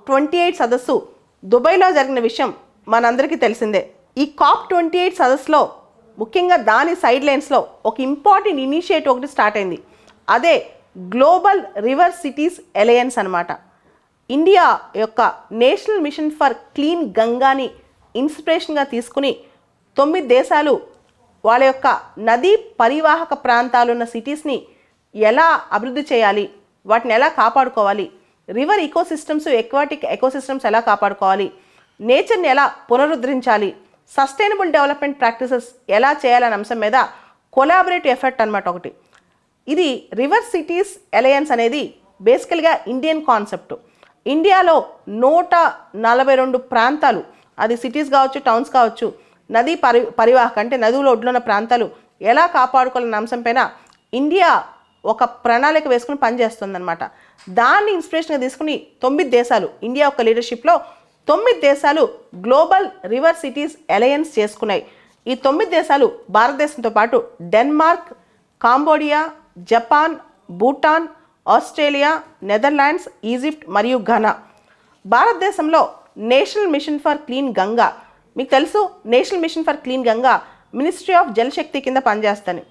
COP28 సదస్సు దుబాయ్లో జరిగిన విషయం మనందరికీ తెలిసిందే. ఈ COP28 సదస్సులో ముఖ్యంగా దాని సైడ్ లైన్స్లో ఒక ఇంపార్టెంట్ ఇనిషియేటివ్ ఒకటి స్టార్ట్ అయింది. అదే గ్లోబల్ రివర్ సిటీస్ అలయన్స్ అన్నమాట. ఇండియా యొక్క నేషనల్ మిషన్ ఫర్ క్లీన్ గంగాని ఇన్స్పిరేషన్గా తీసుకుని 9 దేశాలు వాళ్ళ యొక్క నదీ పరివాహక ప్రాంతాలు ఉన్న సిటీస్ని ఎలా అభివృద్ధి చేయాలి, వాటిని ఎలా కాపాడుకోవాలి, రివర్ ఈకోసిస్టమ్స్ ఎక్వాటిక్ ఎకోసిస్టమ్స్ ఎలా కాపాడుకోవాలి, నేచర్ని ఎలా పునరుద్ధరించాలి, సస్టైనబుల్ డెవలప్మెంట్ ప్రాక్టీసెస్ ఎలా చేయాలనే అంశం మీద కొలాబరేటివ్ ఎఫర్ట్ అనమాట ఒకటి. ఇది రివర్ సిటీస్ అలయన్స్ అనేది బేసికల్గా ఇండియన్ కాన్సెప్ట్. ఇండియాలో 142 ప్రాంతాలు, అది సిటీస్ కావచ్చు, టౌన్స్ కావచ్చు, నదీ పరివాహక అంటే నదుల ఒడ్డున్న ప్రాంతాలు ఎలా కాపాడుకోవాలన్న అంశం పైన ఇండియా ఒక ప్రణాళిక వేసుకుని పనిచేస్తుందన్నమాట. దాన్ని ఇన్స్పిరేషన్గా తీసుకుని 9 దేశాలు, ఇండియా యొక్క లీడర్షిప్లో 9 దేశాలు గ్లోబల్ రివర్ సిటీస్ అలయన్స్ చేసుకున్నాయి. ఈ 9 దేశాలు భారతదేశంతో పాటు Denmark, Cambodia, Japan, Bhutan, Australia, Netherlands, Egypt మరియు ఘనా. భారతదేశంలో national mission for clean Ganga, మీకు తెలుసు national mission for clean Ganga ministry of Jalshakti కింద పనిచేస్తాను.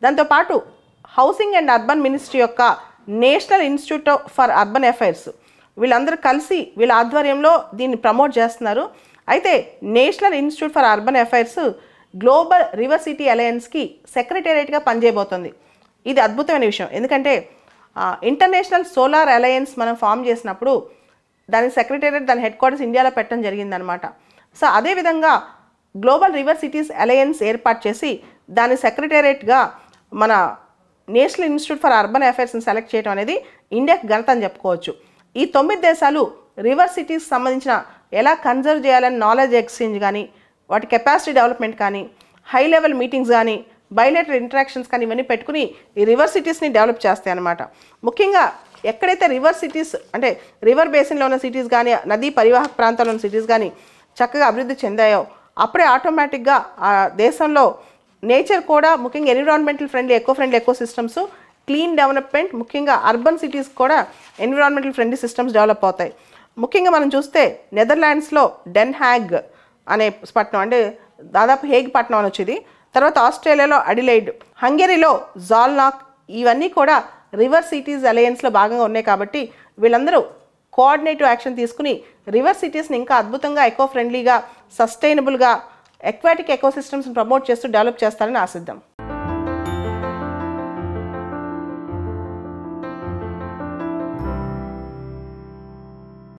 దాంతోపాటు హౌసింగ్ అండ్ అర్బన్ మినిస్ట్రీ యొక్క national institute for urban affairs వీళ్ళందరూ కలిసి వీళ్ళ ఆధ్వర్యంలో దీన్ని ప్రమోట్ చేస్తున్నారు. అయితే national institute for urban affairs global river city అలయన్స్కి సెక్రటేరియట్గా పనిచేయబోతుంది. ఇది అద్భుతమైన విషయం. ఎందుకంటే ఇంటర్నేషనల్ సోలార్ అలయన్స్ మనం ఫామ్ చేసినప్పుడు దాని సెక్రటేరియట్, దాని హెడ్ క్వార్టర్స్ ఇండియాలో పెట్టడం జరిగిందనమాట. సో అదేవిధంగా గ్లోబల్ రివర్ సిటీస్ అలయన్స్ ఏర్పాటు చేసి దాని సెక్రటేరియట్గా మన నేషనల్ ఇన్స్టిట్యూట్ ఫర్ అర్బన్ అఫైర్స్ని సెలెక్ట్ చేయడం అనేది ఇండియాకి ఘనత అని చెప్పుకోవచ్చు. ఈ 9 దేశాలు రివర్ సిటీస్ సంబంధించిన ఎలా కన్జర్వ్ చేయాలని నాలెడ్జ్ ఎక్స్చేంజ్ కానీ, వాటి కెపాసిటీ డెవలప్మెంట్ కానీ, హై లెవెల్ మీటింగ్స్ కానీ, బైలేటరల్ ఇంటరాక్షన్స్ కానీ ఇవన్నీ పెట్టుకుని ఈ రివర్ సిటీస్ని డెవలప్ చేస్తాయి అన్నమాట. ముఖ్యంగా ఎక్కడైతే రివర్ సిటీస్ అంటే రివర్ బేసిన్లో ఉన్న సిటీస్ కానీ, నదీ పరివాహక ప్రాంతాల్లో ఉన్న సిటీస్ కానీ చక్కగా అభివృద్ధి చెందాయో అప్పుడే ఆటోమేటిక్గా ఆ దేశంలో నేచర్ కూడా, ముఖ్యంగా environmental friendly echo systems, clean development, ముఖ్యంగా అర్బన్ సిటీస్ కూడా ఎన్విరాన్మెంటల్ ఫ్రెండ్లీ సిస్టమ్స్ డెవలప్ అవుతాయి. ముఖ్యంగా మనం చూస్తే నెదర్లాండ్స్లో డెన్ హ్యాగ్ అనే పట్టణం, అంటే దాదాపు హేగ్ పట్టణం అని వచ్చేది. తర్వాత ఆస్ట్రేలియాలో అడిలైడ్, హంగరీలో జాల్నాక్, ఇవన్నీ కూడా రివర్ సిటీస్ అలయన్స్లో భాగంగా ఉన్నాయి. కాబట్టి వీళ్ళందరూ కోఆర్డినేటివ్ యాక్షన్ తీసుకుని రివర్ సిటీస్ని ఇంకా అద్భుతంగా ఎకో ఫ్రెండ్లీగా, సస్టైనబుల్గా, ఎక్వాటిక్ ఎకోసిస్టమ్స్ని ప్రమోట్ చేస్తూ డెవలప్ చేస్తారని ఆశిద్దాం.